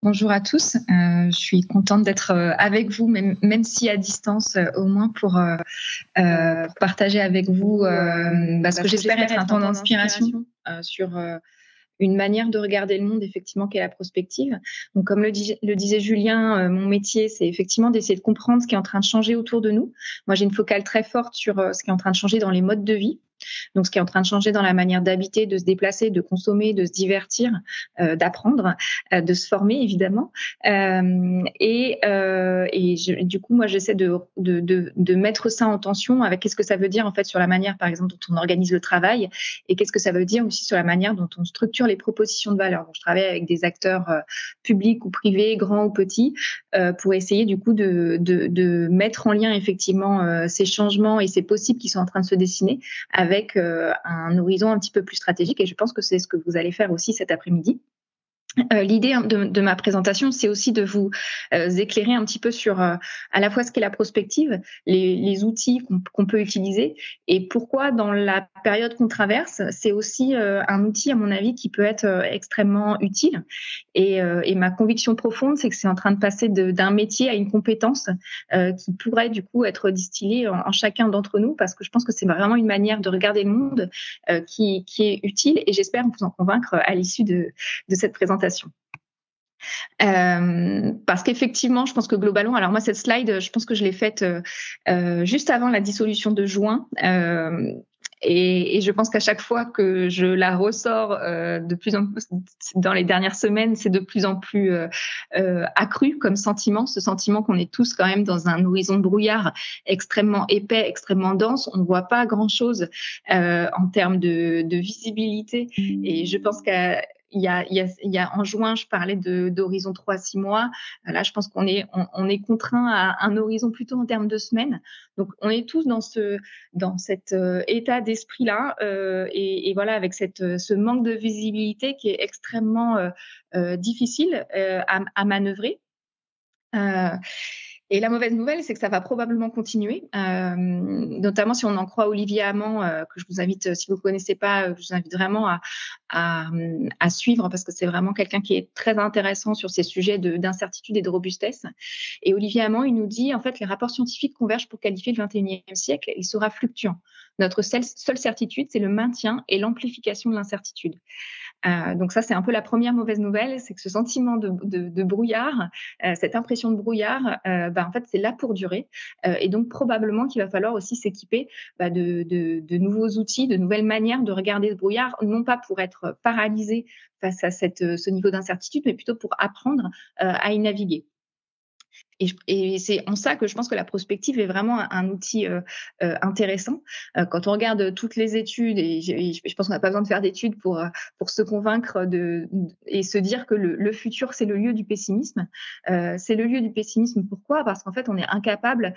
Bonjour à tous. Je suis contente d'être avec vous, même si à distance, au moins pour partager avec vous ce que j'espère être un temps d'inspiration sur une manière de regarder le monde, effectivement, qu'est la prospective. Donc, comme le disait Julien, mon métier, c'est effectivement d'essayer de comprendre ce qui est en train de changer autour de nous. Moi, j'ai une focale très forte sur ce qui est en train de changer dans les modes de vie. Donc, ce qui est en train de changer dans la manière d'habiter, de se déplacer, de consommer, de se divertir, d'apprendre, de se former, évidemment. Du coup, moi, j'essaie de mettre ça en tension avec qu'est-ce que ça veut dire, en fait, sur la manière, par exemple, dont on organise le travail et qu'est-ce que ça veut dire aussi sur la manière dont on structure les propositions de valeur. Donc, je travaille avec des acteurs publics ou privés, grands ou petits, pour essayer, du coup, de mettre en lien, effectivement, ces changements et ces possibles qui sont en train de se dessiner avec un horizon un petit peu plus stratégique, et je pense que c'est ce que vous allez faire aussi cet après-midi. L'idée de ma présentation, c'est aussi de vous éclairer un petit peu sur à la fois ce qu'est la prospective, les outils qu'on peut utiliser, et pourquoi dans la période qu'on traverse, c'est aussi un outil, à mon avis, qui peut être extrêmement utile. Et ma conviction profonde, c'est que c'est en train de passer d'un métier à une compétence qui pourrait du coup être distillée en chacun d'entre nous, parce que je pense que c'est vraiment une manière de regarder le monde qui est utile, et j'espère vous en convaincre à l'issue de cette présentation. Parce qu'effectivement, je pense que globalement, alors moi, cette slide, je pense que je l'ai faite juste avant la dissolution de juin. Et je pense qu'à chaque fois que je la ressors de plus en plus dans les dernières semaines, c'est de plus en plus accru comme sentiment, ce sentiment qu'on est tous quand même dans un horizon de brouillard extrêmement épais, extrêmement dense. On ne voit pas grand-chose en termes de visibilité. Et je pense qu'il y a en juin, je parlais d'horizon 3-6 mois. Là, je pense qu'on est contraint à un horizon plutôt en termes de semaines. Donc, on est tous dans cet état d'esprit-là, et voilà, avec ce manque de visibilité qui est extrêmement difficile à manœuvrer. Et la mauvaise nouvelle, c'est que ça va probablement continuer, notamment si on en croit Olivier Hamant, que je vous invite, si vous ne connaissez pas, je vous invite vraiment à suivre, parce que c'est vraiment quelqu'un qui est très intéressant sur ces sujets d'incertitude et de robustesse. Et Olivier Hamant, il nous dit, en fait, les rapports scientifiques convergent pour qualifier le 21e siècle, il sera fluctuant. Notre seule certitude, c'est le maintien et l'amplification de l'incertitude. Donc ça, c'est un peu la première mauvaise nouvelle, c'est que ce sentiment de brouillard, cette impression de brouillard, en fait, c'est là pour durer. Et donc, probablement qu'il va falloir aussi s'équiper de nouveaux outils, de nouvelles manières de regarder ce brouillard, non pas pour être paralysé face à ce niveau d'incertitude, mais plutôt pour apprendre à y naviguer. Et c'est en ça que je pense que la prospective est vraiment un outil intéressant. Quand on regarde toutes les études, et je pense qu'on n'a pas besoin de faire d'études pour se convaincre et se dire que le futur, c'est le lieu du pessimisme. C'est le lieu du pessimisme. Pourquoi ? Parce qu'en fait, on est incapable,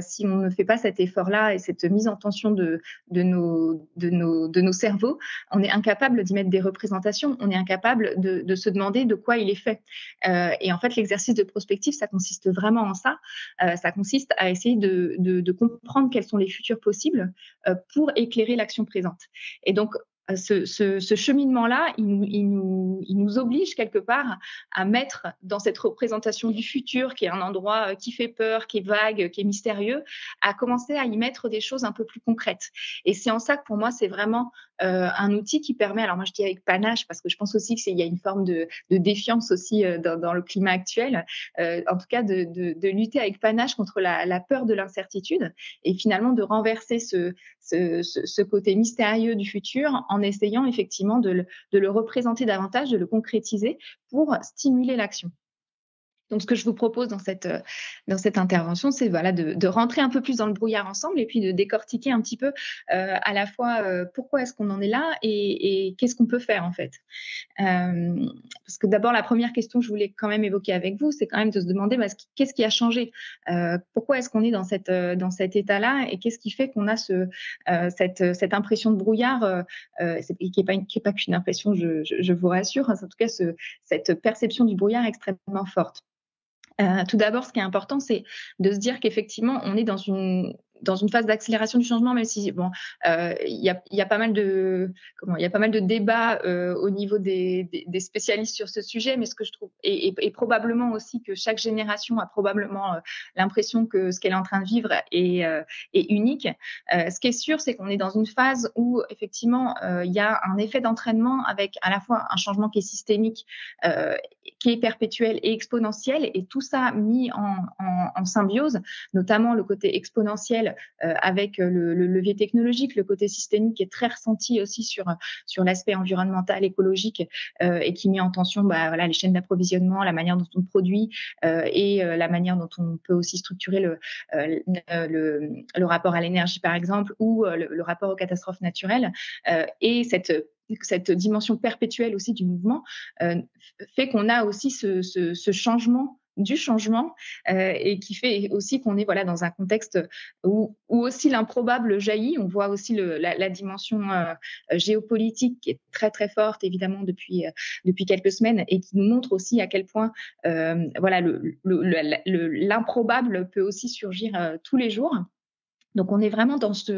si on ne fait pas cet effort-là et cette mise en tension de nos cerveaux, on est incapable d'y mettre des représentations. On est incapable de se demander de quoi il est fait. Et en fait, l'exercice de prospective, ça consiste vraiment en ça. Ça consiste à essayer de comprendre quels sont les futurs possibles pour éclairer l'action présente. Et donc, ce cheminement-là, il nous oblige quelque part à mettre dans cette représentation du futur, qui est un endroit qui fait peur, qui est vague, qui est mystérieux, à commencer à y mettre des choses un peu plus concrètes. Et c'est en ça que pour moi, c'est vraiment un outil qui permet, alors moi je dis avec panache, parce que je pense aussi qu'il y a une forme de défiance aussi dans le climat actuel, en tout cas de lutter avec panache contre la peur de l'incertitude, et finalement de renverser ce côté mystérieux du futur en essayant effectivement de le représenter davantage, de le concrétiser pour stimuler l'action. Donc, ce que je vous propose dans cette intervention, c'est voilà, de rentrer un peu plus dans le brouillard ensemble, et puis de décortiquer un petit peu à la fois pourquoi est-ce qu'on en est là et qu'est-ce qu'on peut faire en fait. Parce que d'abord, la première question que je voulais quand même évoquer avec vous, c'est quand même de se demander qu'est-ce qui a changé, pourquoi est-ce qu'on est dans cet état-là, et qu'est-ce qui fait qu'on a cette impression de brouillard, qui est pas qu'une impression, je vous rassure, en tout cas cette perception du brouillard extrêmement forte. Tout d'abord, ce qui est important, c'est de se dire qu'effectivement, on est dans une dans une phase d'accélération du changement, même si bon, il y a pas mal de il y a pas mal de débats au niveau des spécialistes sur ce sujet, mais ce que je trouve et probablement aussi que chaque génération a probablement l'impression que ce qu'elle est en train de vivre est unique. Ce qui est sûr, c'est qu'on est dans une phase où effectivement il y a un effet d'entraînement avec à la fois un changement qui est systémique, qui est perpétuel et exponentiel, et tout ça mis en symbiose, notamment le côté exponentiel avec le levier technologique, le côté systémique qui est très ressenti aussi sur l'aspect environnemental, écologique, et qui met en tension voilà, les chaînes d'approvisionnement, la manière dont on produit et la manière dont on peut aussi structurer le rapport à l'énergie, par exemple, ou le rapport aux catastrophes naturelles. Et cette dimension perpétuelle aussi du mouvement fait qu'on a aussi ce changement du changement et qui fait aussi qu'on est voilà, dans un contexte où aussi l'improbable jaillit. On voit aussi la dimension géopolitique qui est très très forte évidemment depuis quelques semaines et qui nous montre aussi à quel point voilà, l'improbable peut aussi surgir tous les jours. Donc on est vraiment dans cette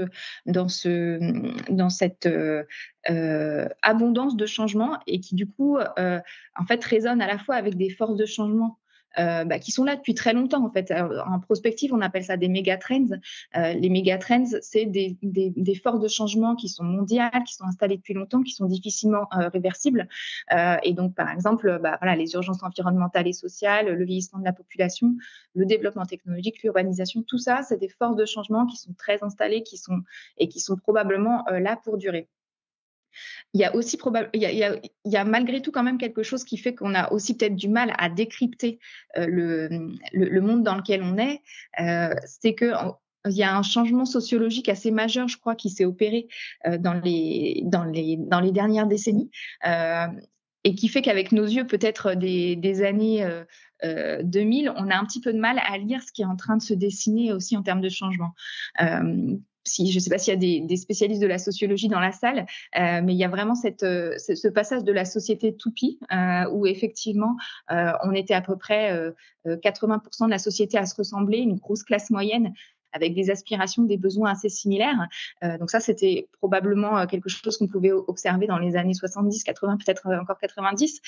abondance de changements et qui du coup en fait résonne à la fois avec des forces de changement qui sont là depuis très longtemps en fait. En prospective, on appelle ça des méga-trends. Les méga-trends, c'est des forces de changement qui sont mondiales, qui sont installées depuis longtemps, qui sont difficilement réversibles. Et donc, par exemple, voilà, les urgences environnementales et sociales, le vieillissement de la population, le développement technologique, l'urbanisation, tout ça, c'est des forces de changement qui sont très installées, qui sont probablement là pour durer. Il y a aussi il y a malgré tout quand même quelque chose qui fait qu'on a aussi peut-être du mal à décrypter le monde dans lequel on est. C'est que il y a un changement sociologique assez majeur, je crois, qui s'est opéré dans les dernières décennies et qui fait qu'avec nos yeux peut-être des années 2000, on a un petit peu de mal à lire ce qui est en train de se dessiner aussi en termes de changement. Je ne sais pas s'il y a des spécialistes de la sociologie dans la salle, mais il y a vraiment ce passage de la société toupie où effectivement on était à peu près 80% de la société à se ressembler, une grosse classe moyenne avec des aspirations, des besoins assez similaires. Donc ça, c'était probablement quelque chose qu'on pouvait observer dans les années 70, 80, peut-être encore 90.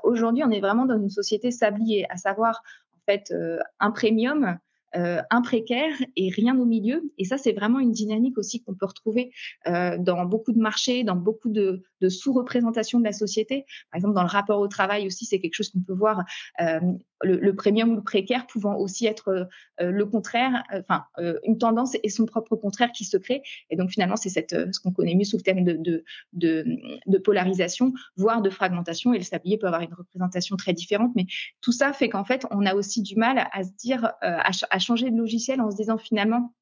Aujourd'hui, on est vraiment dans une société sabliée, à savoir en fait un premium, un précaire et rien au milieu. Et ça, c'est vraiment une dynamique aussi qu'on peut retrouver dans beaucoup de marchés, dans beaucoup de sous-représentation de la société. Par exemple, dans le rapport au travail aussi, c'est quelque chose qu'on peut voir, le premium ou le précaire pouvant aussi être le contraire, une tendance et son propre contraire qui se crée. Et donc, finalement, c'est ce qu'on connaît mieux sous le terme de polarisation, voire de fragmentation. Et le sablier peut avoir une représentation très différente. Mais tout ça fait qu'en fait, on a aussi du mal à se dire, à changer de logiciel en se disant finalement,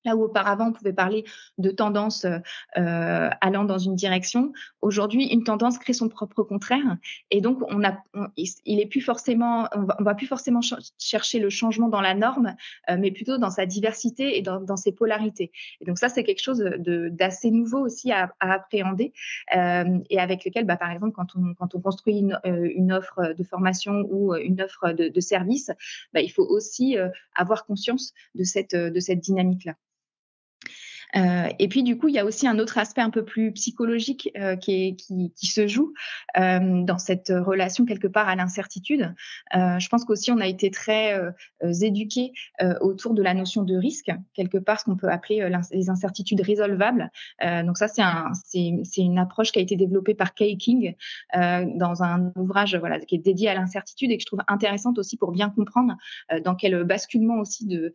là où auparavant on pouvait parler de tendance allant dans une direction, aujourd'hui une tendance crée son propre contraire, et donc on va plus forcément chercher le changement dans la norme, mais plutôt dans sa diversité et dans ses polarités. Et donc ça, c'est quelque chose d'assez nouveau aussi à appréhender, et avec lequel, par exemple, quand on construit une offre de formation ou une offre de service, il faut aussi avoir conscience de cette dynamique-là. Et puis du coup, il y a aussi un autre aspect un peu plus psychologique qui se joue dans cette relation quelque part à l'incertitude. Je pense qu'aussi on a été très éduqués autour de la notion de risque, quelque part ce qu'on peut appeler les incertitudes résolvables. Donc ça, c'est une approche qui a été développée par Kay King dans un ouvrage qui est dédié à l'incertitude et que je trouve intéressante aussi pour bien comprendre dans quel basculement aussi de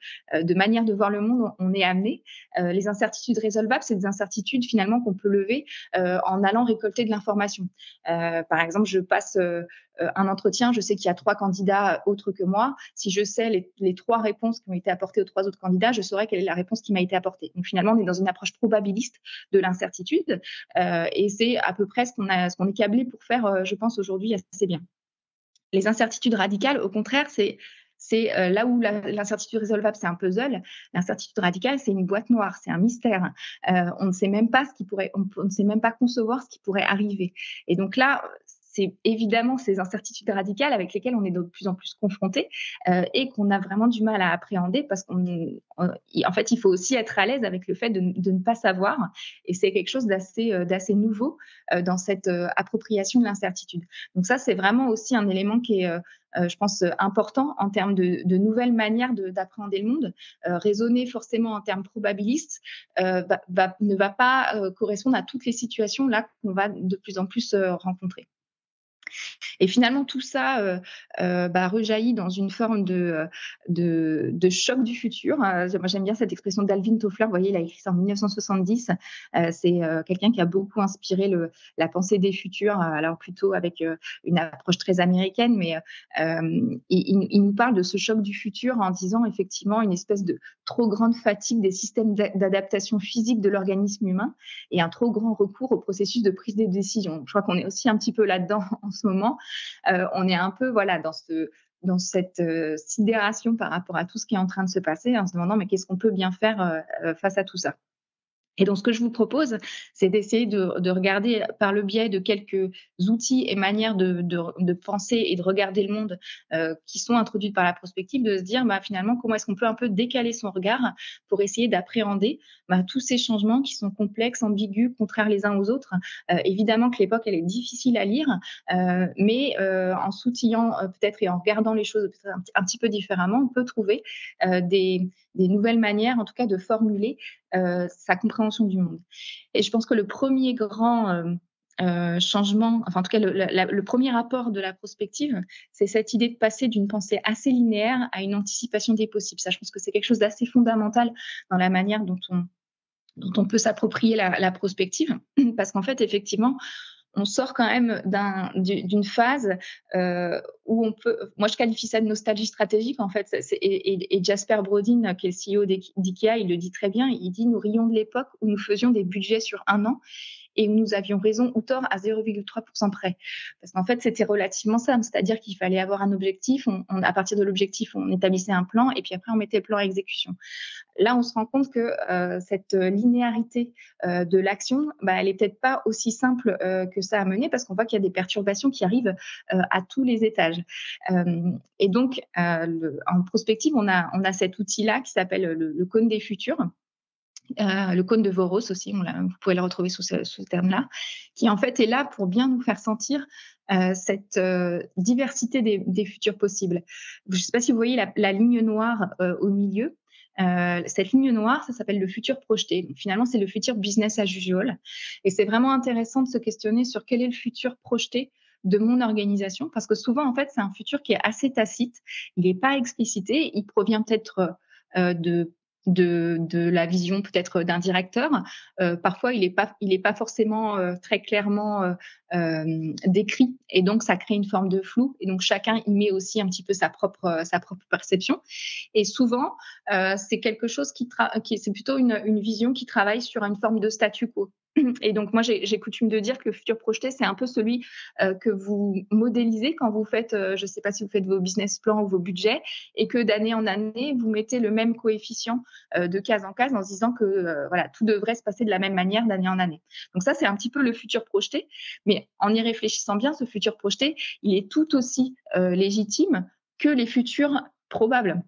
manière de voir le monde on est amené. Les incertitudes résolvables, c'est des incertitudes finalement qu'on peut lever en allant récolter de l'information. Par exemple, je passe un entretien, je sais qu'il y a 3 candidats autres que moi. Si je sais les 3 réponses qui ont été apportées aux 3 autres candidats, je saurai quelle est la réponse qui m'a été apportée. Donc finalement, on est dans une approche probabiliste de l'incertitude et c'est à peu près ce qu'on est câblé pour faire, je pense, aujourd'hui assez bien. Les incertitudes radicales, au contraire, c'est là où l'incertitude résolvable, c'est un puzzle. L'incertitude radicale, c'est une boîte noire, c'est un mystère. On ne sait même pas on ne sait même pas concevoir ce qui pourrait arriver. Et donc là, c'est évidemment ces incertitudes radicales avec lesquelles on est de plus en plus confrontés et qu'on a vraiment du mal à appréhender parce en fait, il faut aussi être à l'aise avec le fait de ne pas savoir. Et c'est quelque chose d'assez nouveau dans cette appropriation de l'incertitude. Donc ça, c'est vraiment aussi un élément qui est, je pense, important en termes de nouvelles manières d'appréhender le monde. Raisonner forcément en termes probabilistes ne va pas correspondre à toutes les situations là qu'on va de plus en plus rencontrer. Et finalement, tout ça rejaillit dans une forme de choc du futur. Moi, j'aime bien cette expression d'Alvin Toffler. Vous voyez, il a écrit ça en 1970. C'est quelqu'un qui a beaucoup inspiré la pensée des futurs, alors plutôt avec une approche très américaine, mais il nous parle de ce choc du futur en disant effectivement une espèce de trop grande fatigue des systèmes d'adaptation physique de l'organisme humain et un trop grand recours au processus de prise de décision. Je crois qu'on est aussi un petit peu là-dedans en ce moment. On est un peu dans cette sidération par rapport à tout ce qui est en train de se passer, en se demandant mais qu'est-ce qu'on peut bien faire face à tout ça. Et donc, ce que je vous propose, c'est d'essayer de regarder par le biais de quelques outils et manières de penser et de regarder le monde qui sont introduites par la prospective, de se dire finalement comment est-ce qu'on peut un peu décaler son regard pour essayer d'appréhender tous ces changements qui sont complexes, ambigus, contraires les uns aux autres. Évidemment que l'époque, elle est difficile à lire, mais en s'outillant peut-être et en regardant les choses peut-être un petit peu différemment, on peut trouver des nouvelles manières, en tout cas, de formuler sa compréhension du monde. Et je pense que le premier grand changement, enfin en tout cas le premier rapport de la prospective, c'est cette idée de passer d'une pensée assez linéaire à une anticipation des possibles. Ça, je pense que c'est quelque chose d'assez fondamental dans la manière dont on peut s'approprier la prospective, parce qu'en fait, effectivement, on sort quand même d'une phase où on peut. Moi, je qualifie ça de nostalgie stratégique, en fait. Et Jasper Brodin, qui est le CEO d'IKEA, il le dit très bien. Il dit: nous rions de l'époque où nous faisions des budgets sur un an et où nous avions raison ou tort à 0,3% près. Parce qu'en fait, c'était relativement simple, c'est-à-dire qu'il fallait avoir un objectif, à partir de l'objectif, on établissait un plan et puis après, on mettait le plan à exécution. Là, on se rend compte que cette linéarité de l'action, elle n'est peut-être pas aussi simple que ça à mener parce qu'on voit qu'il y a des perturbations qui arrivent à tous les étages. Et donc, en prospective, on a cet outil-là qui s'appelle le cône des futurs. Le cône de Voros aussi, vous pouvez le retrouver sous ce terme-là, qui en fait est là pour bien nous faire sentir cette diversité des futurs possibles. Je ne sais pas si vous voyez la ligne noire au milieu. Cette ligne noire, ça s'appelle le futur projeté. Donc, finalement, c'est le futur business as usual. Et c'est vraiment intéressant de se questionner sur quel est le futur projeté de mon organisation, parce que souvent, en fait, c'est un futur qui est assez tacite. Il n'est pas explicité. Il provient peut-être de la vision peut-être d'un directeur. Parfois, il est pas forcément très clairement décrit, et donc ça crée une forme de flou. Et donc chacun y met aussi un petit peu sa propre perception. Et souvent, c'est quelque chose c'est plutôt une vision qui travaille sur une forme de statu quo. Et donc, moi, j'ai coutume de dire que le futur projeté, c'est un peu celui que vous modélisez quand vous faites, je ne sais pas si vous faites vos business plans ou vos budgets, et que d'année en année, vous mettez le même coefficient de case en case en se disant que voilà, tout devrait se passer de la même manière d'année en année. Donc ça, c'est un petit peu le futur projeté. Mais en y réfléchissant bien, ce futur projeté, il est tout aussi légitime que les futurs probables.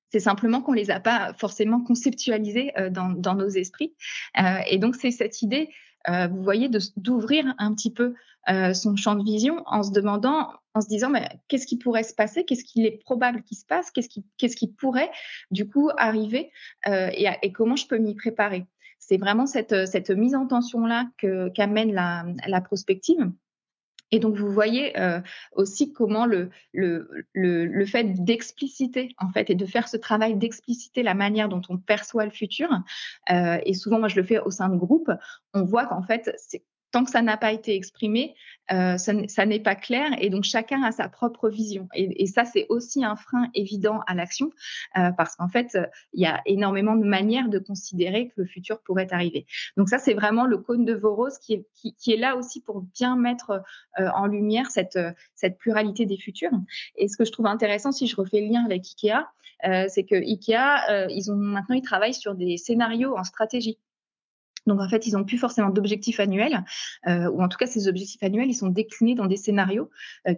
C'est simplement qu'on ne les a pas forcément conceptualisés dans nos esprits. Et donc, c'est cette idée, vous voyez, d'ouvrir un petit peu son champ de vision en se disant, mais qu'est-ce qui pourrait se passer? Qu'est-ce qu'il est probable qu'il se passe? Qu'est-ce qui pourrait, du coup, arriver et comment je peux m'y préparer? C'est vraiment cette mise en tension-là qu'amène la prospective. Et donc, vous voyez aussi comment le fait d'expliciter, en fait, et de faire ce travail d'expliciter la manière dont on perçoit le futur, et souvent, moi, je le fais au sein de groupes, on voit qu'en fait, tant que ça n'a pas été exprimé, ça n'est pas clair, et donc chacun a sa propre vision. Et ça, c'est aussi un frein évident à l'action, parce qu'en fait, il y a énormément de manières de considérer que le futur pourrait arriver. Donc ça, c'est vraiment le cône de Voros qui est là aussi pour bien mettre en lumière cette pluralité des futurs. Et ce que je trouve intéressant, si je refais le lien avec IKEA, c'est que IKEA, ils travaillent sur des scénarios en stratégie. Donc, en fait, ils n'ont plus forcément d'objectifs annuels, ou en tout cas, ces objectifs annuels, ils sont déclinés dans des scénarios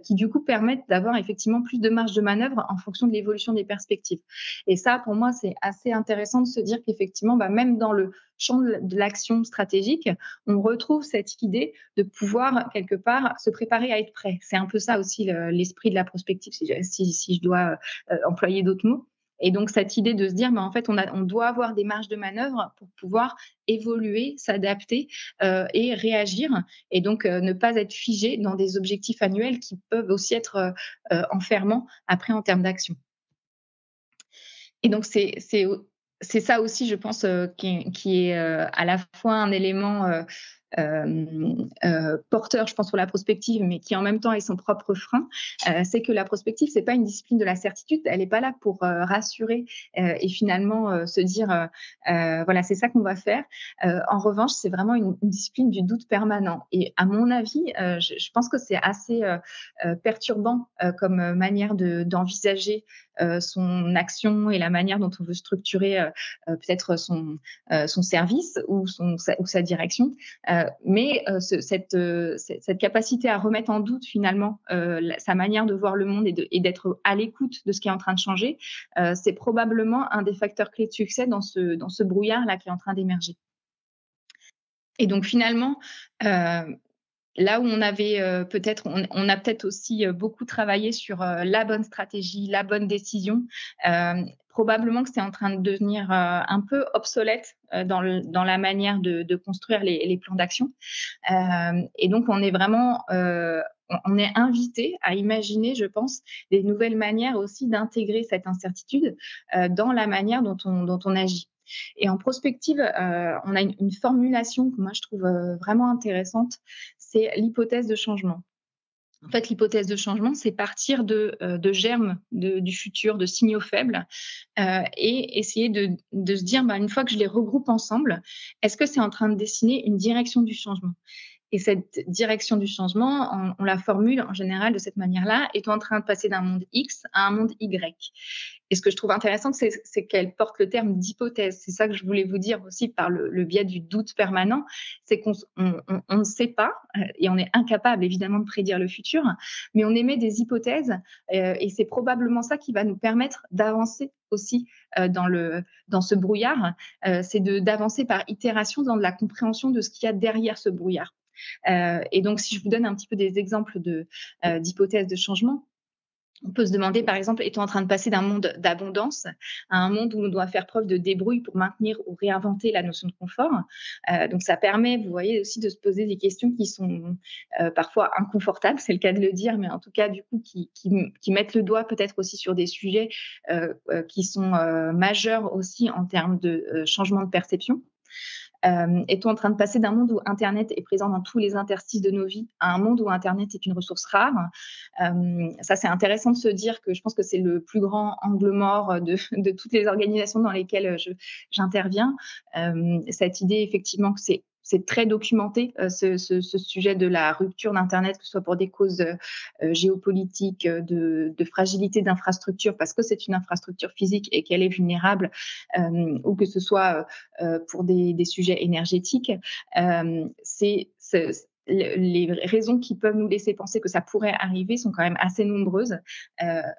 qui, du coup, permettent d'avoir effectivement plus de marge de manœuvre en fonction de l'évolution des perspectives. Et ça, pour moi, c'est assez intéressant de se dire qu'effectivement, même dans le champ de l'action stratégique, on retrouve cette idée de pouvoir, quelque part, se préparer à être prêt. C'est un peu ça aussi l'esprit de la prospective, si je dois employer d'autres mots. Et donc, cette idée de se dire, en fait, on doit avoir des marges de manœuvre pour pouvoir évoluer, s'adapter et réagir. Et donc, ne pas être figé dans des objectifs annuels qui peuvent aussi être enfermants après en termes d'action. Et donc, c'est ça aussi, je pense, qui est à la fois un élément porteur, je pense, pour la prospective, mais qui en même temps est son propre frein. C'est que la prospective, c'est pas une discipline de la certitude. Elle n'est pas là pour rassurer et finalement se dire voilà, c'est ça qu'on va faire. En revanche, c'est vraiment une discipline du doute permanent. Et à mon avis, je pense que c'est assez perturbant comme manière d'envisager son action et la manière dont on veut structurer peut-être son service ou sa direction. Mais cette capacité à remettre en doute finalement sa manière de voir le monde et d'être à l'écoute de ce qui est en train de changer, c'est probablement un des facteurs clés de succès dans ce brouillard-là qui est en train d'émerger. Et donc finalement, là où on avait on a peut-être aussi beaucoup travaillé sur la bonne stratégie, la bonne décision. Probablement que c'est en train de devenir un peu obsolète dans la manière de construire les plans d'action. Et donc, on est vraiment on est invité à imaginer, je pense, des nouvelles manières aussi d'intégrer cette incertitude dans la manière dont on agit. Et en prospective, on a une formulation que moi je trouve vraiment intéressante, c'est l'hypothèse de changement. En fait, l'hypothèse de changement, c'est partir de germes du futur, de signaux faibles, et essayer de se dire, une fois que je les regroupe ensemble, est-ce que c'est en train de dessiner une direction du changement ? Et cette direction du changement, on la formule en général de cette manière-là, est en train de passer d'un monde X à un monde Y. Et ce que je trouve intéressant, c'est qu'elle porte le terme d'hypothèse. C'est ça que je voulais vous dire aussi par le biais du doute permanent, c'est qu'on ne sait pas et on est incapable évidemment de prédire le futur, mais on émet des hypothèses et c'est probablement ça qui va nous permettre d'avancer aussi dans ce brouillard, c'est d'avancer par itération dans de la compréhension de ce qu'il y a derrière ce brouillard. Et donc, si je vous donne un petit peu des exemples d'hypothèses de changement, on peut se demander, par exemple, est-on en train de passer d'un monde d'abondance à un monde où on doit faire preuve de débrouille pour maintenir ou réinventer la notion de confort. Donc, ça permet, vous voyez, aussi de se poser des questions qui sont parfois inconfortables, c'est le cas de le dire, mais en tout cas, du coup, qui mettent le doigt peut-être aussi sur des sujets qui sont majeurs aussi en termes de changement de perception. Est-on en train de passer d'un monde où Internet est présent dans tous les interstices de nos vies à un monde où Internet est une ressource rare? Ça, c'est intéressant de se dire que je pense que c'est le plus grand angle mort de toutes les organisations dans lesquelles j'interviens. Cette idée, effectivement, que c'est très documenté, ce sujet de la rupture d'Internet, que ce soit pour des causes géopolitiques, de fragilité d'infrastructure, parce que c'est une infrastructure physique et qu'elle est vulnérable, ou que ce soit pour des sujets énergétiques. Les raisons qui peuvent nous laisser penser que ça pourrait arriver sont quand même assez nombreuses,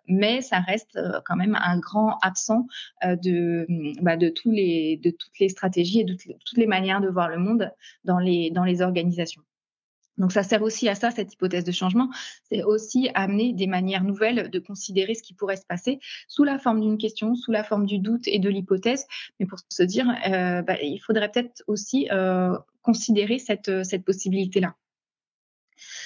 mais ça reste quand même un grand absent de toutes les stratégies et de toutes les manières de voir le monde dans les organisations. Donc, ça sert aussi à ça, cette hypothèse de changement. C'est aussi amener des manières nouvelles de considérer ce qui pourrait se passer sous la forme d'une question, sous la forme du doute et de l'hypothèse, mais pour se dire, il faudrait peut-être aussi considérer cette possibilité-là.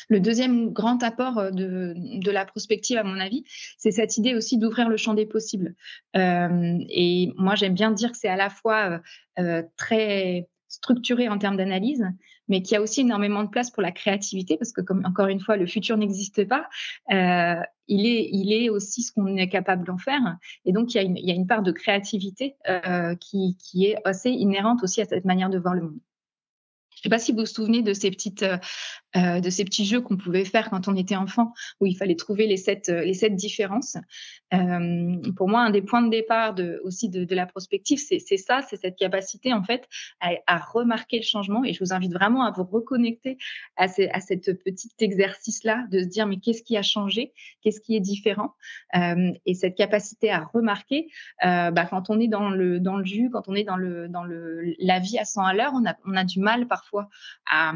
Le deuxième grand apport de la prospective, à mon avis, c'est cette idée aussi d'ouvrir le champ des possibles. Et moi, j'aime bien dire que c'est à la fois très structuré en termes d'analyse, mais qu'il y a aussi énormément de place pour la créativité, parce que comme encore une fois, le futur n'existe pas, il est aussi ce qu'on est capable d'en faire. Et donc, il y a une part de créativité qui est assez inhérente aussi à cette manière de voir le monde. Je ne sais pas si vous vous souvenez de ces petites de ces petits jeux qu'on pouvait faire quand on était enfant, où il fallait trouver les sept différences. Pour moi, un des points de départ aussi de la prospective, c'est ça, c'est cette capacité en fait à remarquer le changement. Et je vous invite vraiment à vous reconnecter à cette petit exercice-là, de se dire mais qu'est-ce qui a changé, qu'est-ce qui est différent, et cette capacité à remarquer. Quand on est dans le jus, quand on est la vie à 100 à l'heure, on a du mal parfois à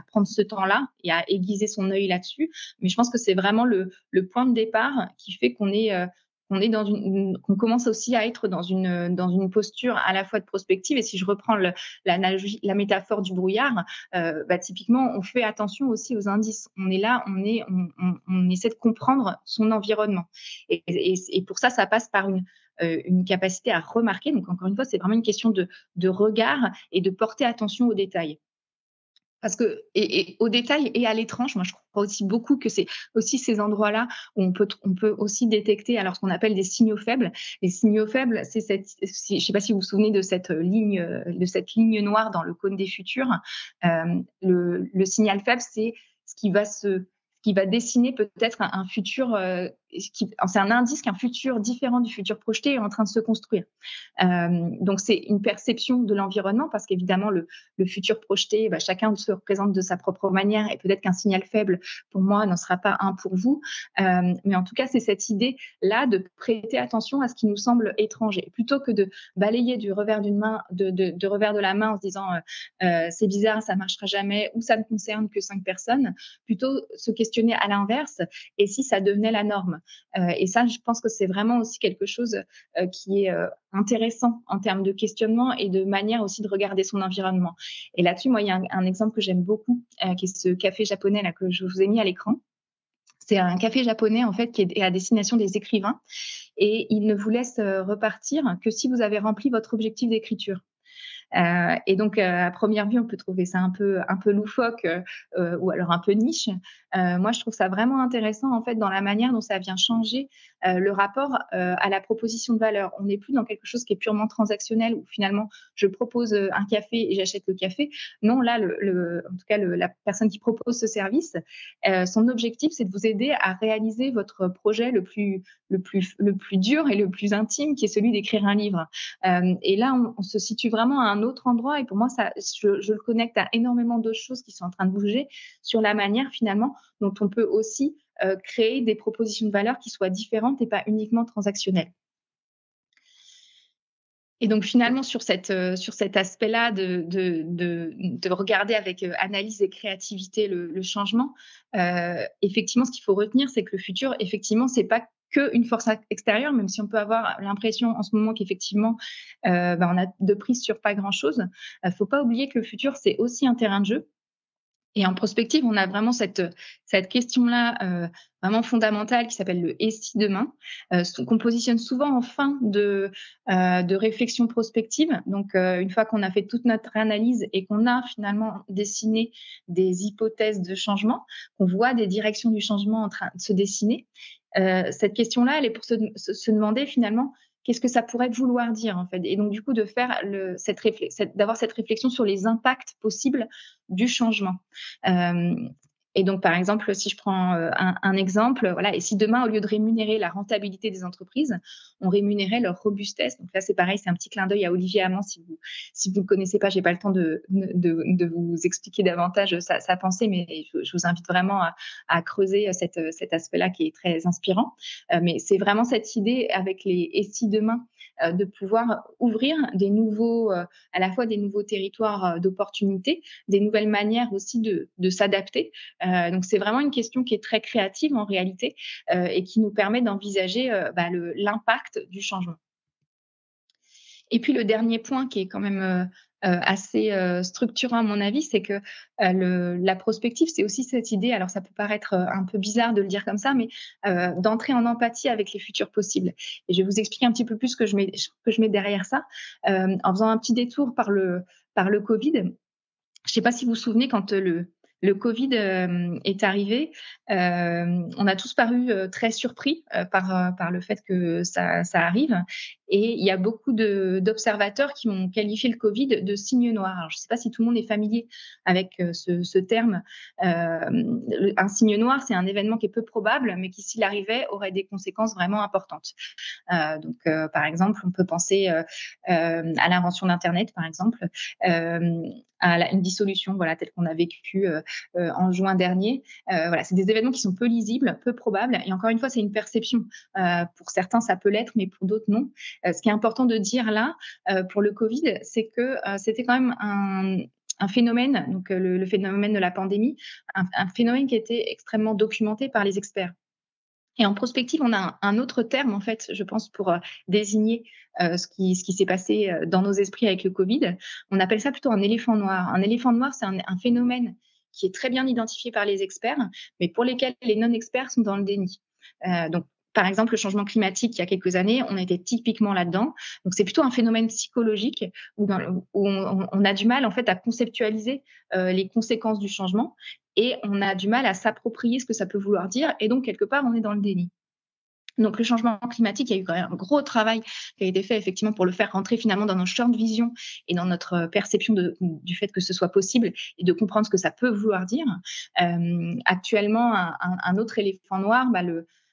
prendre ce temps-là et à aiguiser son œil là-dessus. Mais je pense que c'est vraiment le point de départ qui fait qu'on commence aussi à être dans une posture à la fois de prospective. Et si je reprends l'analogie, la métaphore du brouillard, typiquement, on fait attention aussi aux indices. On est là, on essaie de comprendre son environnement. Et pour ça passe par une capacité à remarquer. Donc, encore une fois, c'est vraiment une question de regard et de porter attention aux détails. Parce que, et aux détails et à l'étrange, moi je crois aussi beaucoup que c'est aussi ces endroits-là où on peut aussi détecter alors ce qu'on appelle des signaux faibles. Les signaux faibles, je ne sais pas si vous vous souvenez de cette ligne noire dans le cône des futurs. Le signal faible, c'est ce qui va dessiner peut-être un futur, c'est un indice qu'un futur différent du futur projeté est en train de se construire. Donc c'est une perception de l'environnement, parce qu'évidemment le futur projeté, chacun se représente de sa propre manière, et peut-être qu'un signal faible pour moi n'en sera pas un pour vous. Mais en tout cas, c'est cette idée-là de prêter attention à ce qui nous semble étranger, plutôt que de balayer du revers d'une main, de revers de la main en se disant c'est bizarre, ça marchera jamais, ou ça ne concerne que 5 personnes. Plutôt se questionner à l'inverse, et si ça devenait la norme. Et ça, je pense que c'est vraiment aussi quelque chose qui est intéressant en termes de questionnement et de manière aussi de regarder son environnement. Et là-dessus, moi, il y a un exemple que j'aime beaucoup, qui est ce café japonais là que je vous ai mis à l'écran. C'est un café japonais en fait qui est à destination des écrivains, et il ne vous laisse repartir que si vous avez rempli votre objectif d'écriture. Et donc, à première vue, on peut trouver ça un peu loufoque, ou alors un peu niche. Moi, je trouve ça vraiment intéressant en fait dans la manière dont ça vient changer le rapport à la proposition de valeur. On n'est plus dans quelque chose qui est purement transactionnel, où finalement je propose un café et j'achète le café. Non, là, en tout cas, la personne qui propose ce service, son objectif, c'est de vous aider à réaliser votre projet le plus dur et le plus intime, qui est celui d'écrire un livre. Et là, on se situe vraiment à un autre endroit. Et pour moi, je le connecte à énormément d'autres choses qui sont en train de bouger sur la manière finalement dont on peut aussi créer des propositions de valeur qui soient différentes et pas uniquement transactionnelles. Et donc finalement, sur cet aspect-là de regarder avec analyse et créativité le changement, effectivement, ce qu'il faut retenir, c'est que le futur, effectivement, c'est pas qu'une force extérieure, même si on peut avoir l'impression en ce moment qu'effectivement, on a de prise sur pas grand-chose. Faut pas oublier que le futur, c'est aussi un terrain de jeu. Et en prospective, on a vraiment cette question-là vraiment fondamentale qui s'appelle le « et si demain », qu'on positionne souvent en fin de réflexion prospective. Donc, une fois qu'on a fait toute notre analyse et qu'on a finalement dessiné des hypothèses de changement, qu'on voit des directions du changement en train de se dessiner, cette question-là, elle est pour se demander finalement qu'est-ce que ça pourrait vouloir dire en fait. Et donc du coup de faire d'avoir cette réflexion sur les impacts possibles du changement. Et donc par exemple, si je prends un exemple, voilà, et si demain, au lieu de rémunérer la rentabilité des entreprises, on rémunérait leur robustesse. Donc là c'est pareil, c'est un petit clin d'œil à Olivier Hamon. Si vous le connaissez pas, j'ai pas le temps de vous expliquer davantage sa pensée, mais je vous invite vraiment à creuser cet aspect-là qui est très inspirant. Mais c'est vraiment cette idée avec les « et si demain », de pouvoir ouvrir à la fois des nouveaux territoires d'opportunités, des nouvelles manières aussi de s'adapter. Donc c'est vraiment une question qui est très créative en réalité, et qui nous permet d'envisager l'impact du changement. Et puis le dernier point qui est quand même assez structurant à mon avis, c'est que la prospective, c'est aussi cette idée, alors ça peut paraître un peu bizarre de le dire comme ça, mais d'entrer en empathie avec les futurs possibles. Et je vais vous expliquer un petit peu plus ce que je mets derrière ça, en faisant un petit détour par le Covid. Je ne sais pas si vous vous souvenez quand le Covid est arrivé, on a tous paru très surpris par le fait que ça arrive. Et il y a beaucoup d'observateurs qui ont qualifié le Covid de signe noir. Alors, je ne sais pas si tout le monde est familier avec ce terme. Un signe noir, c'est un événement qui est peu probable, mais qui, s'il arrivait, aurait des conséquences vraiment importantes. Par exemple, on peut penser à l'invention d'Internet, par exemple, à une dissolution, voilà, telle qu'on a vécu en juin dernier. Voilà, c'est des événements qui sont peu lisibles, peu probables. Et encore une fois, c'est une perception. Pour certains, ça peut l'être, mais pour d'autres, non. Ce qui est important de dire là, pour le Covid, c'est que c'était quand même un phénomène, donc le phénomène de la pandémie, un phénomène qui a été extrêmement documenté par les experts. Et en prospective, on a un autre terme, en fait, je pense, pour désigner ce qui s'est passé dans nos esprits avec le Covid. On appelle ça plutôt un éléphant noir. Un éléphant noir, c'est un phénomène qui est très bien identifié par les experts, mais pour lesquels les non-experts sont dans le déni. Donc, par exemple, le changement climatique, il y a quelques années, on était typiquement là-dedans. Donc, c'est plutôt un phénomène psychologique où on a du mal, en fait, à conceptualiser les conséquences du changement et on a du mal à s'approprier ce que ça peut vouloir dire. Et donc, quelque part, on est dans le déni. Donc, le changement climatique, il y a eu quand même un gros travail qui a été fait effectivement pour le faire rentrer finalement dans nos champs de vision et dans notre perception du fait que ce soit possible et de comprendre ce que ça peut vouloir dire. Actuellement, un autre éléphant noir,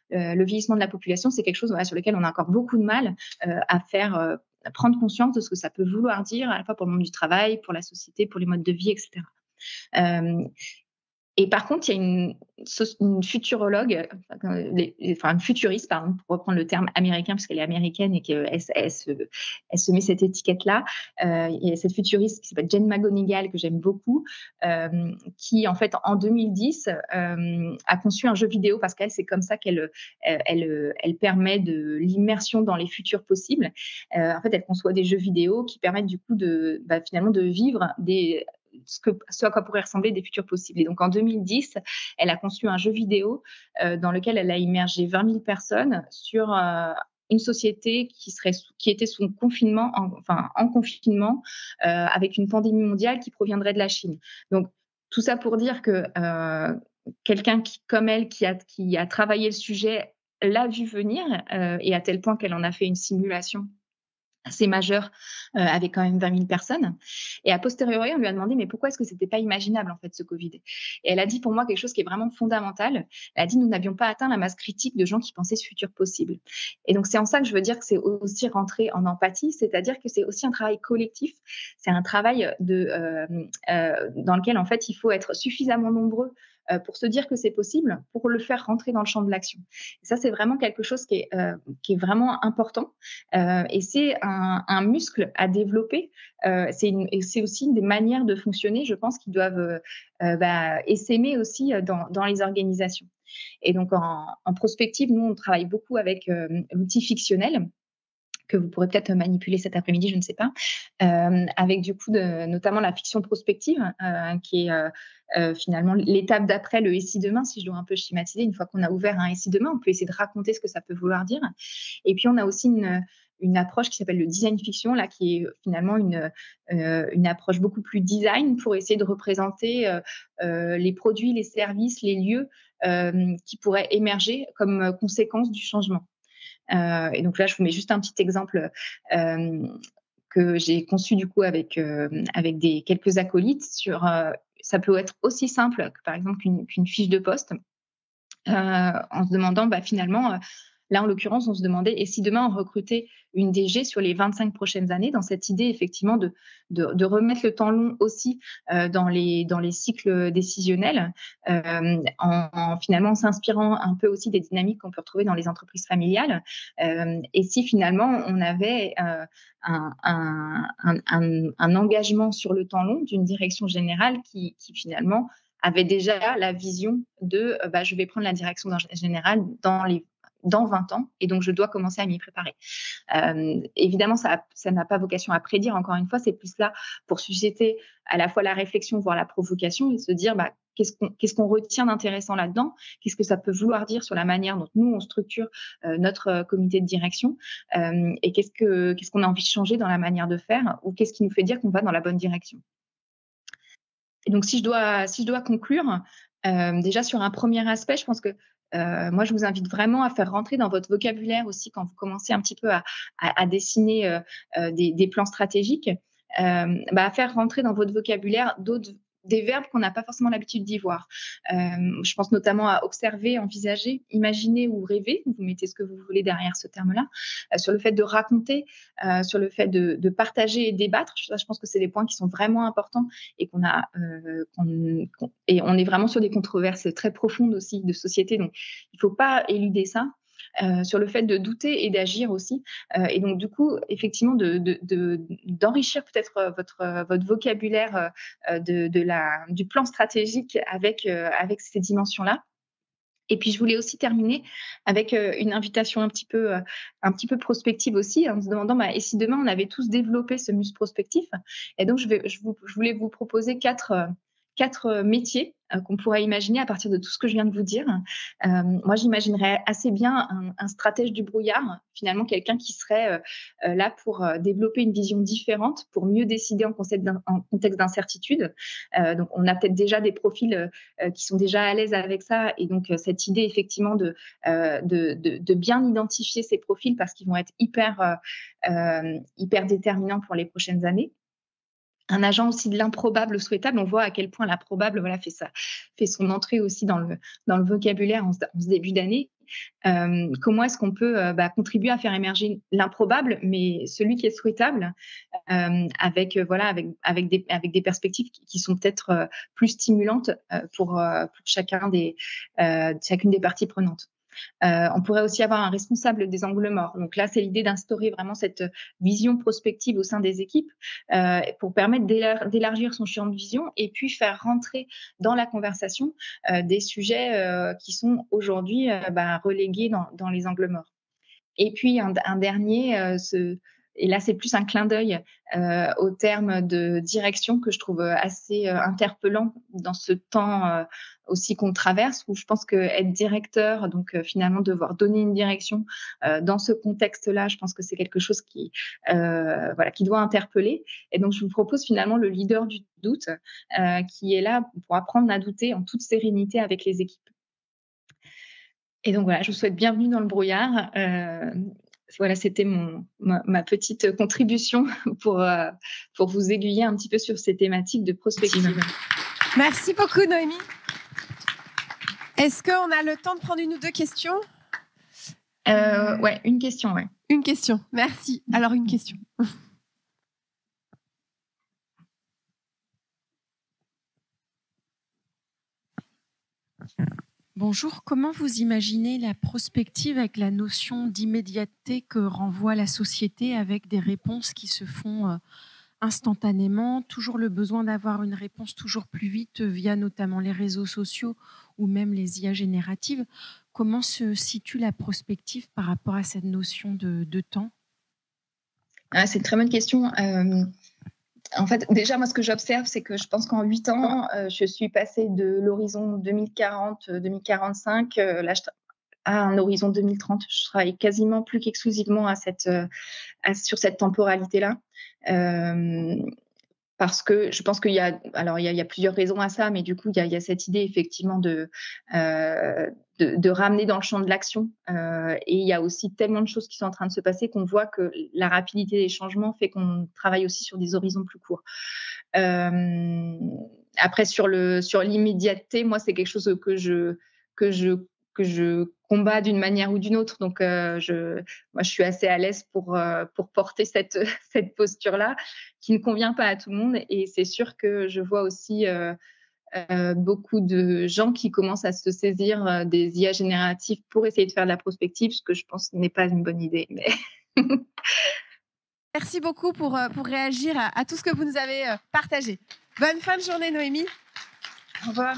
le vieillissement de la population, c'est quelque chose sur lequel on a encore beaucoup de mal à faire prendre conscience de ce que ça peut vouloir dire, à la fois pour le monde du travail, pour la société, pour les modes de vie, etc. Et par contre, il y a une futurologue, une futuriste, pardon, pour reprendre le terme américain, parce qu'elle est américaine et qu'elle se met cette étiquette-là. Il y a cette futuriste qui s'appelle Jane McGonigal, que j'aime beaucoup, qui, en fait, en 2010, a conçu un jeu vidéo, parce qu'elle, c'est comme ça qu'elle permet de l'immersion dans les futurs possibles. En fait, elle conçoit des jeux vidéo qui permettent du coup finalement de vivre ce à quoi pourraient ressembler des futurs possibles. Et donc, en 2010, elle a conçu un jeu vidéo dans lequel elle a immergé 20 000 personnes sur une société qui était sous confinement, en confinement, avec une pandémie mondiale qui proviendrait de la Chine. Donc, tout ça pour dire que quelqu'un comme elle, qui a travaillé le sujet, l'a vu venir, et à tel point qu'elle en a fait une simulation assez majeure avec quand même 20 000 personnes. Et a posteriori, on lui a demandé mais pourquoi est-ce que c'était pas imaginable en fait ce Covid. Et elle a dit pour moi quelque chose qui est vraiment fondamental. Elle a dit nous n'avions pas atteint la masse critique de gens qui pensaient ce futur possible. Et donc c'est en ça que je veux dire que c'est aussi rentrer en empathie, c'est-à-dire que c'est aussi un travail collectif. C'est un travail dans lequel en fait il faut être suffisamment nombreux pour se dire que c'est possible, pour le faire rentrer dans le champ de l'action. Et ça, c'est vraiment quelque chose qui est vraiment important. Et c'est un muscle à développer. Et c'est aussi une des manières de fonctionner, je pense, qui doivent essaimer aussi dans les organisations. Et donc, en prospective, nous, on travaille beaucoup avec l'outil fictionnel que vous pourrez peut-être manipuler cet après-midi, je ne sais pas, avec du coup notamment la fiction prospective, qui est finalement l'étape d'après le SI demain, si je dois un peu schématiser. Une fois qu'on a ouvert un SI demain, on peut essayer de raconter ce que ça peut vouloir dire. Et puis, on a aussi une approche qui s'appelle le design fiction, là, qui est finalement une approche beaucoup plus design pour essayer de représenter les produits, les services, les lieux qui pourraient émerger comme conséquence du changement. Et donc là, je vous mets juste un petit exemple que j'ai conçu du coup avec quelques acolytes sur. Ça peut être aussi simple que par exemple qu'une fiche de poste, en se demandant finalement. Là, en l'occurrence, on se demandait, et si demain on recrutait une DG sur les 25 prochaines années, dans cette idée effectivement de remettre le temps long aussi dans les cycles décisionnels, en finalement s'inspirant un peu aussi des dynamiques qu'on peut retrouver dans les entreprises familiales. Et si finalement on avait un engagement sur le temps long d'une direction générale qui finalement avait déjà la vision de je vais prendre la direction générale dans 20 ans, et donc je dois commencer à m'y préparer. Évidemment, ça n'a pas vocation à prédire, encore une fois, c'est plus là pour susciter à la fois la réflexion, voire la provocation, et se dire qu'est-ce qu'on retient d'intéressant là-dedans, qu'est-ce que ça peut vouloir dire sur la manière dont nous, on structure notre comité de direction, et qu'est-ce qu'on a envie de changer dans la manière de faire, ou qu'est-ce qui nous fait dire qu'on va dans la bonne direction. Et donc, si je dois conclure, déjà sur un premier aspect, je pense que moi, je vous invite vraiment à faire rentrer dans votre vocabulaire aussi quand vous commencez un petit peu à dessiner des plans stratégiques, à faire rentrer dans votre vocabulaire des verbes qu'on n'a pas forcément l'habitude d'y voir. Je pense notamment à observer, envisager, imaginer ou rêver. Vous mettez ce que vous voulez derrière ce terme-là. Sur le fait de raconter, sur le fait de partager et débattre. Je pense que c'est des points qui sont vraiment importants et et on est vraiment sur des controverses très profondes aussi de société. Donc, il ne faut pas éluder ça. Sur le fait de douter et d'agir aussi. Et donc, du coup, effectivement, d'enrichir peut-être votre vocabulaire du plan stratégique avec ces dimensions-là. Et puis, je voulais aussi terminer avec une invitation un petit peu prospective aussi, en se demandant, et si demain, on avait tous développé ce muscle prospectif? Et donc, je voulais vous proposer quatre métiers qu'on pourrait imaginer à partir de tout ce que je viens de vous dire. Moi, j'imaginerais assez bien un stratège du brouillard, finalement quelqu'un qui serait là pour développer une vision différente, pour mieux décider en contexte d'incertitude. Donc, on a peut-être déjà des profils qui sont déjà à l'aise avec ça, et donc cette idée effectivement de bien identifier ces profils parce qu'ils vont être hyper déterminants pour les prochaines années. Un agent aussi de l'improbable souhaitable. On voit à quel point l'improbable fait son entrée aussi dans le vocabulaire en ce début d'année. Comment est-ce qu'on peut contribuer à faire émerger l'improbable, mais celui qui est souhaitable, avec des perspectives qui sont peut-être plus stimulantes pour chacune des parties prenantes. On pourrait aussi avoir un responsable des angles morts. Donc là, c'est l'idée d'instaurer vraiment cette vision prospective au sein des équipes pour permettre d'élargir son champ de vision et puis faire rentrer dans la conversation des sujets qui sont aujourd'hui relégués dans les angles morts. Et puis un dernier, et là c'est plus un clin d'œil au terme de direction que je trouve assez interpellant dans ce temps aussi qu'on traverse, où je pense que être directeur, donc finalement devoir donner une direction dans ce contexte-là, je pense que c'est quelque chose qui doit interpeller. Et donc je vous propose finalement le leader du doute, qui est là pour apprendre à douter en toute sérénité avec les équipes. Et donc voilà, je vous souhaite bienvenue dans le brouillard. Voilà, c'était ma petite contribution pour vous aiguiller un petit peu sur ces thématiques de prospective. Merci beaucoup, Noémie. Est-ce qu'on a le temps de prendre une ou deux questions? Ouais, une question, ouais. Une question, merci. Alors, une question. Bonjour, comment vous imaginez la prospective avec la notion d'immédiateté que renvoie la société, avec des réponses qui se font instantanément, toujours le besoin d'avoir une réponse toujours plus vite via notamment les réseaux sociaux ou même les IA génératives? Comment se situe la prospective par rapport à cette notion de temps? C'est une très bonne question. En fait, déjà, moi, ce que j'observe, c'est que je pense qu'en 8 ans, je suis passée de l'horizon 2040-2045 à un horizon 2030. Je travaille quasiment plus qu'exclusivement sur cette temporalité-là. Parce que je pense qu'il y a plusieurs raisons à ça, mais du coup, il y a cette idée effectivement de ramener dans le champ de l'action. Et il y a aussi tellement de choses qui sont en train de se passer qu'on voit que la rapidité des changements fait qu'on travaille aussi sur des horizons plus courts. Après, sur l'immédiateté, moi, c'est quelque chose que je combats d'une manière ou d'une autre. Donc, moi, je suis assez à l'aise pour porter cette posture-là, qui ne convient pas à tout le monde. Et c'est sûr que je vois aussi beaucoup de gens qui commencent à se saisir des IA génératives pour essayer de faire de la prospective, ce que je pense n'est pas une bonne idée. Mais Merci beaucoup pour réagir à tout ce que vous nous avez partagé. Bonne fin de journée, Noémie. Au revoir.